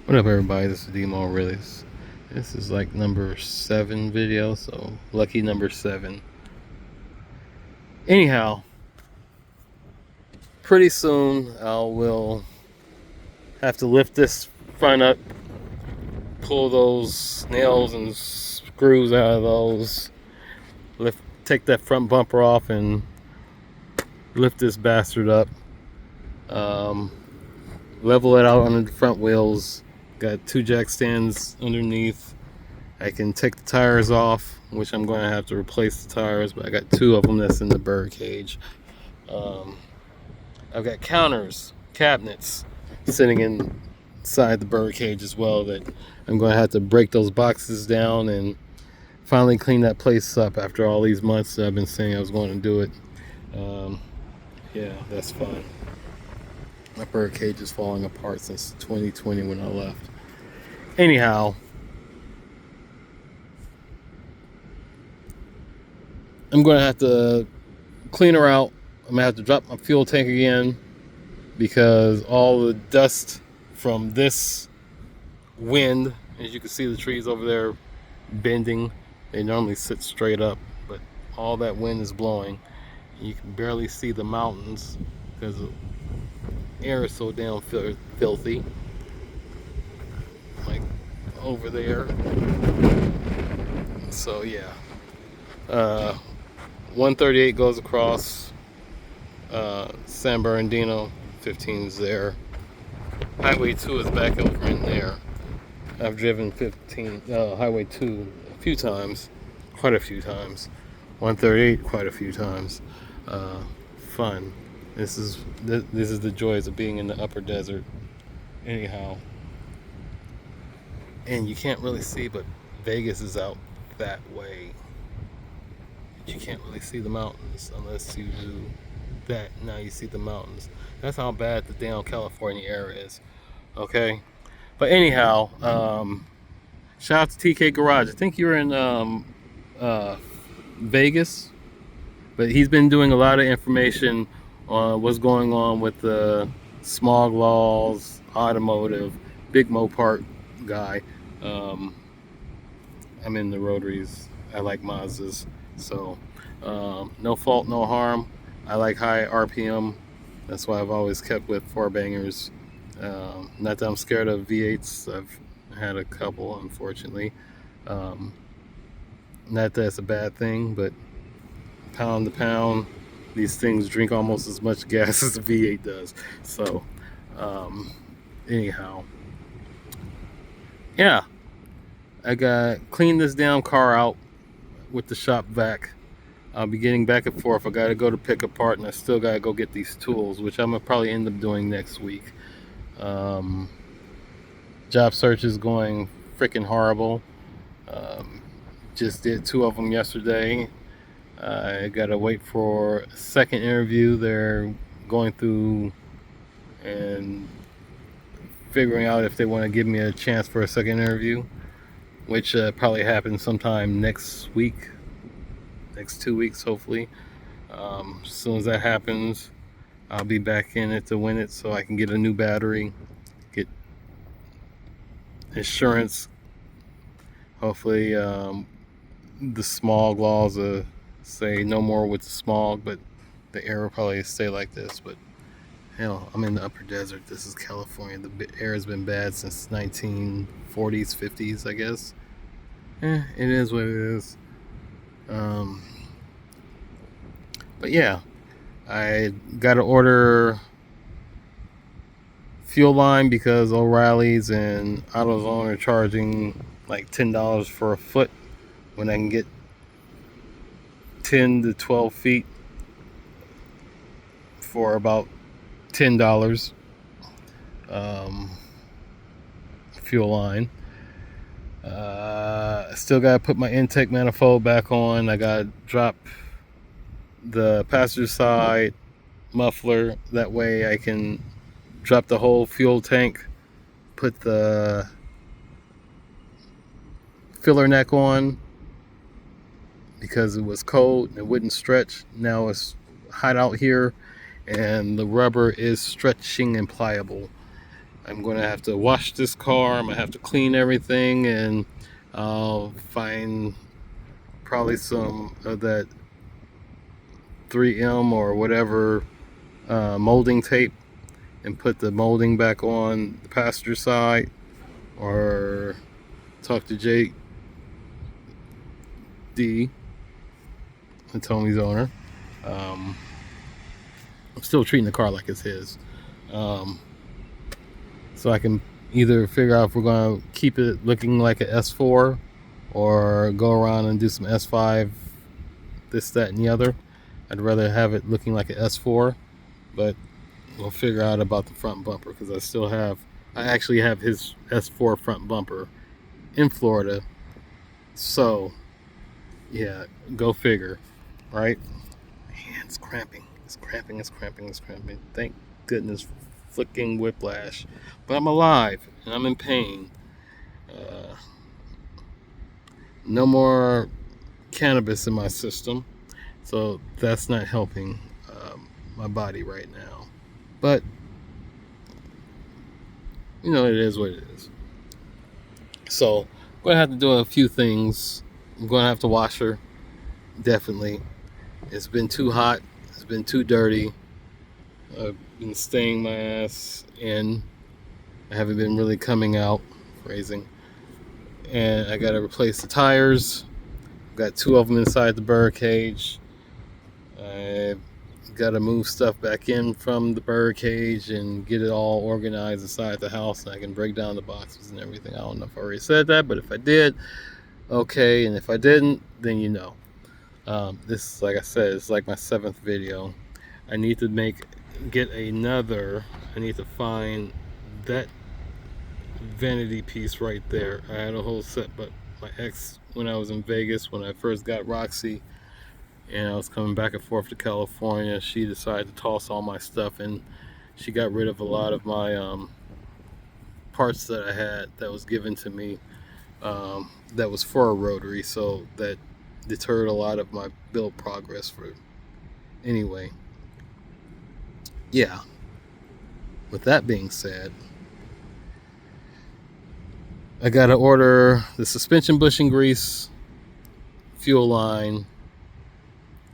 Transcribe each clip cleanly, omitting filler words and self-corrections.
What up, everybody? This is Demo Realist. This is like number 7 video, so lucky number 7. Anyhow, pretty soon I will have to lift this front up, pull those nails and screws out of those, take that front bumper off, and lift this bastard up. Level it out on the front wheels. Got 2 jack stands underneath. I can take the tires off, which I'm going to have to replace the tires, but I got 2 of them that's in the bird cage. I've got counters, cabinets sitting inside the bird cage as well that I'm going to have to break those boxes down and finally clean that place up after all these months that I've been saying I was going to do it. Yeah, that's fun. My bird cage is falling apart since 2020 when I left. Anyhow, I'm going to have to clean her out. I'm going to have to drop my fuel tank again because all the dust from this wind, as you can see the trees over there bending, they normally sit straight up, but all that wind is blowing. You can barely see the mountains because the air is so damn filthy. Like over there. So yeah. 138 goes across San Bernardino, 15 is there. Highway 2 is back over in there. I've driven Highway 2 a few times, quite a few times. 138 quite a few times. Fun. This is the joys of being in the upper desert. Anyhow, and you can't really see, but Vegas is out that way. You can't really see the mountains unless you do that. Now you see the mountains. That's how bad the damn California air is. Okay, but anyhow, shout out to TK Garage. I think you're in Vegas, but he's been doing a lot of information on what's going on with the smog laws, automotive, Big Mopar guy. I'm in the rotaries. I like Mazdas. So, no fault, no harm. I like high RPM. That's why I've always kept with 4-bangers. Not that I'm scared of V8s. I've had a couple, unfortunately. Not that it's a bad thing, but pound to pound, these things drink almost as much gas as a V8 does. So, anyhow, yeah, I got clean this damn car out with the shop vac. I'll be getting back and forth. I got to go to pick apart, and I still got to go get these tools, which I'm gonna probably end up doing next week. Job search is going freaking horrible. Just did 2 of them yesterday. I gotta wait for a second interview. They're going through and figuring out if they want to give me a chance for a second interview, which probably happens sometime next week, next 2 weeks, hopefully. As soon as that happens, I'll be back in it to win it so I can get a new battery, get insurance. Hopefully, the smog laws say no more with the smog, but the air will probably stay like this. But hell, I'm in the upper desert. This is California. The air has been bad since 1940s, 50s, I guess. It is what it is. But yeah, I got to order fuel line because O'Reilly's and AutoZone are charging like $10 for a foot when I can get 10 to 12 feet for about $10. Fuel line. I still got to put my intake manifold back on. I got to drop the passenger side muffler. That way I can drop the whole fuel tank, put the filler neck on because it was cold and it wouldn't stretch. Now it's hot out here and the rubber is stretching and pliable. I'm going to have to wash this car. I'm going to have to clean everything, and I'll find probably some of that 3M or whatever molding tape and put the molding back on the passenger side, or talk to Jake D, the Tony's owner. I'm still treating the car like it's his. So I can either figure out if we're going to keep it looking like an S4 or go around and do some S5, this, that, and the other. I'd rather have it looking like an S4, but we'll figure out about the front bumper, because I actually have his S4 front bumper in Florida. So, yeah, go figure, right? Man, it's cramping. It's cramping. Thank goodness for flicking whiplash. But I'm alive, and I'm in pain. No more cannabis in my system, so that's not helping my body right now. But, it is what it is. So, I'm going to have to do a few things. I'm going to have to wash her, definitely. It's been too hot. It's been too dirty. I've been staying my ass in. I haven't been really coming out, phrasing. And I got to replace the tires. I've got 2 of them inside the bird cage. I got to move stuff back in from the bird cage and get it all organized inside the house, and I can break down the boxes and everything. I don't know if I already said that, but if I did, okay. And if I didn't, then this, like I said, it's like my 7th video. I need to I need to find that vanity piece right there. I had a whole set, but my ex, when I was in Vegas, when I first got Roxy, and I was coming back and forth to California, she decided to toss all my stuff, and she got rid of a lot of my parts that I had that was given to me, that was for a rotary, so that deterred a lot of my build progress for anyway. Yeah, with that being said, I gotta order the suspension bushing grease, fuel line.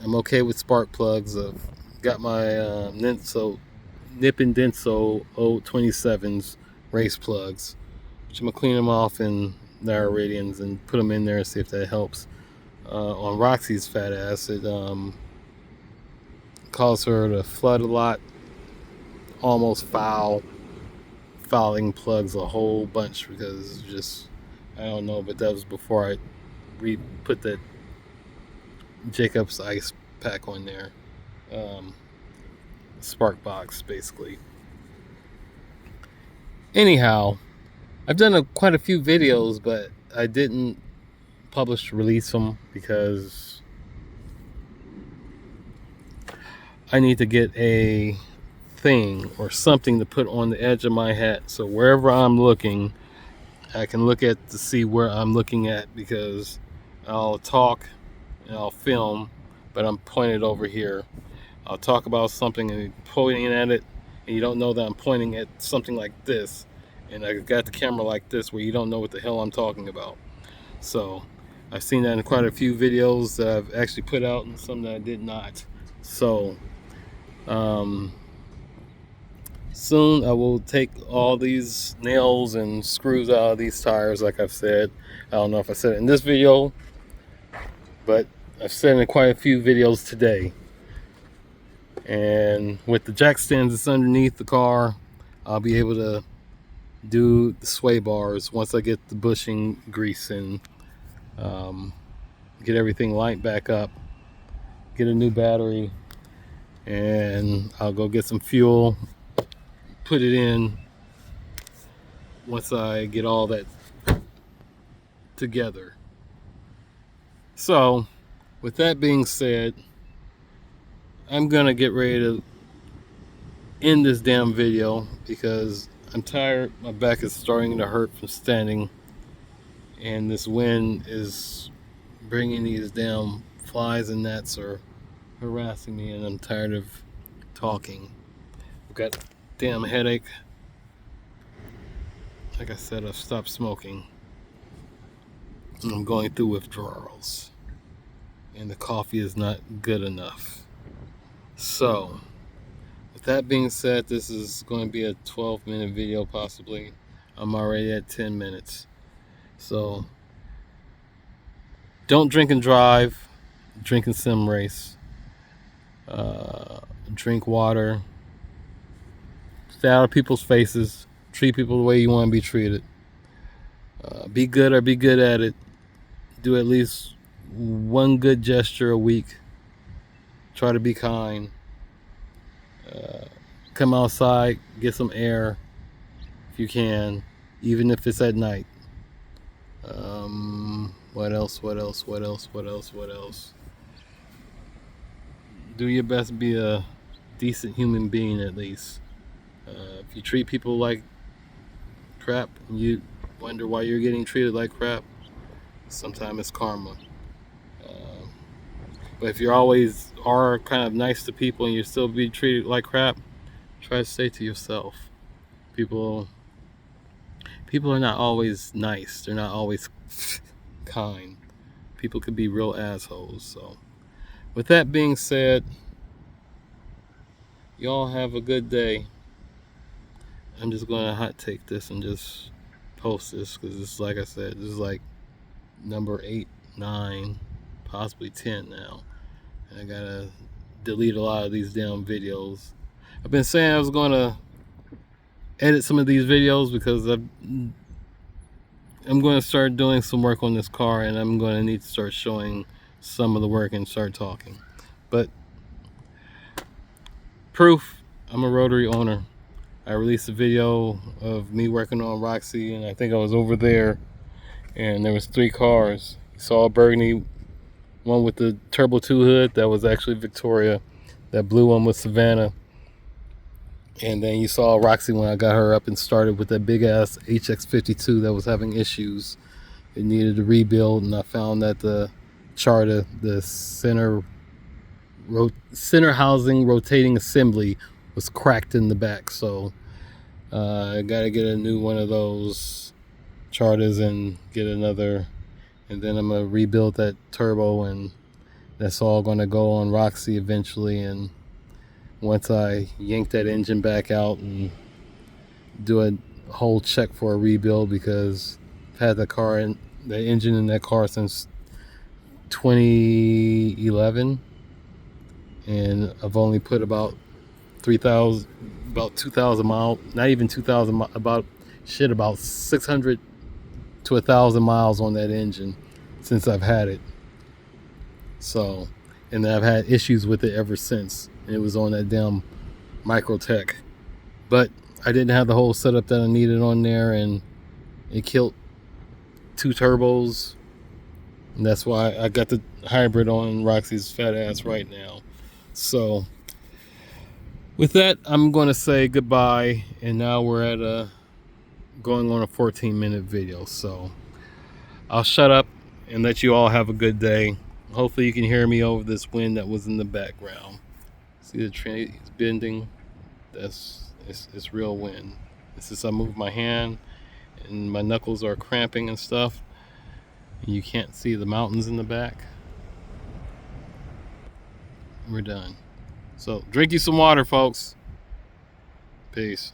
I'm okay with spark plugs. I've got my Nip and Denso 027s race plugs, which I'm gonna clean them off in their radians and put them in there and see if that helps. On Roxy's fat ass, it caused her to flood a lot, almost fouling plugs a whole bunch, because just, I don't know, but that was before I put that Jacob's ice pack on there, spark box basically. Anyhow, I've done quite a few videos, but I didn't release them because I need to get a thing or something to put on the edge of my hat, so wherever I'm looking, I can look at to see where I'm looking at, because I'll talk and I'll film, but I'm pointed over here. I'll talk about something and pointing at it, and you don't know that I'm pointing at something like this, and I got the camera like this where you don't know what the hell I'm talking about. So I've seen that in quite a few videos that I've actually put out, and some that I did not. So soon I will take all these nails and screws out of these tires, like I've said. I don't know if I said it in this video, but I've said it in quite a few videos today. And with the jack stands that's underneath the car, I'll be able to do the sway bars once I get the bushing grease in, get everything lined back up, get a new battery, and I'll go get some fuel, put it in once I get all that together. So with that being said, I'm gonna get ready to end this damn video because I'm tired. My back is starting to hurt from standing, and this wind is bringing these damn flies and gnats are harassing me, and I'm tired of talking. I've got a damn headache. like I said, I've stopped smoking. And I'm going through withdrawals. And the coffee is not good enough. So, with that being said, this is going to be a 12-minute video possibly. I'm already at 10 minutes. So, don't drink and drive. Drink and sim race. Drink water. Stay out of people's faces. Treat people the way you want to be treated. Be good or be good at it. Do at least one good gesture a week. Try to be kind. Come outside, get some air if you can, even if it's at night. What else? Do your best to be a decent human being at least. If you treat people like crap and you wonder why you're getting treated like crap, sometimes it's karma. But if you always are kind of nice to people and you still be treated like crap, try to stay to yourself. People are not always nice. They're not always kind. People can be real assholes. So, with that being said, y'all have a good day. I'm just going to hot take this and just post this because it's like I said, this is like number 8, 9, possibly 10 now. And I gotta delete a lot of these damn videos. I've been saying I was going to edit some of these videos because I'm going to start doing some work on this car and I'm going to need to start showing some of the work and start talking. But proof, I'm a rotary owner. I released a video of me working on Roxy and I think I was over there and there was 3 cars. You saw a burgundy one with the Turbo 2 hood, that was actually Victoria. That blue one was Savannah. And then you saw Roxy when I got her up and started with that big ass HX52 that was having issues. It needed a rebuild, and I found that the charter, the center housing rotating assembly was cracked in the back. So I gotta get a new one of those charters and get another, and then I'm gonna rebuild that turbo, and that's all gonna go on Roxy eventually. And once I yank that engine back out and do a whole check for a rebuild, because I've had the engine in that car since 2011 and I've only put about 2,000 miles, not even 2,000, about 600 to 1,000 miles on that engine since I've had it. So, and I've had issues with it ever since. It was on that damn Microtech, but I didn't have the whole setup that I needed on there, and it killed 2 turbos, and that's why I got the hybrid on Roxy's fat ass right now. So with that, I'm going to say goodbye, and now we're at going on a 14-minute video. So I'll shut up and let you all have a good day. Hopefully you can hear me over this wind that was in the background. See the tree is bending? It's real wind. This is, I move my hand and my knuckles are cramping and stuff. And you can't see the mountains in the back. We're done. So drink you some water, folks. Peace.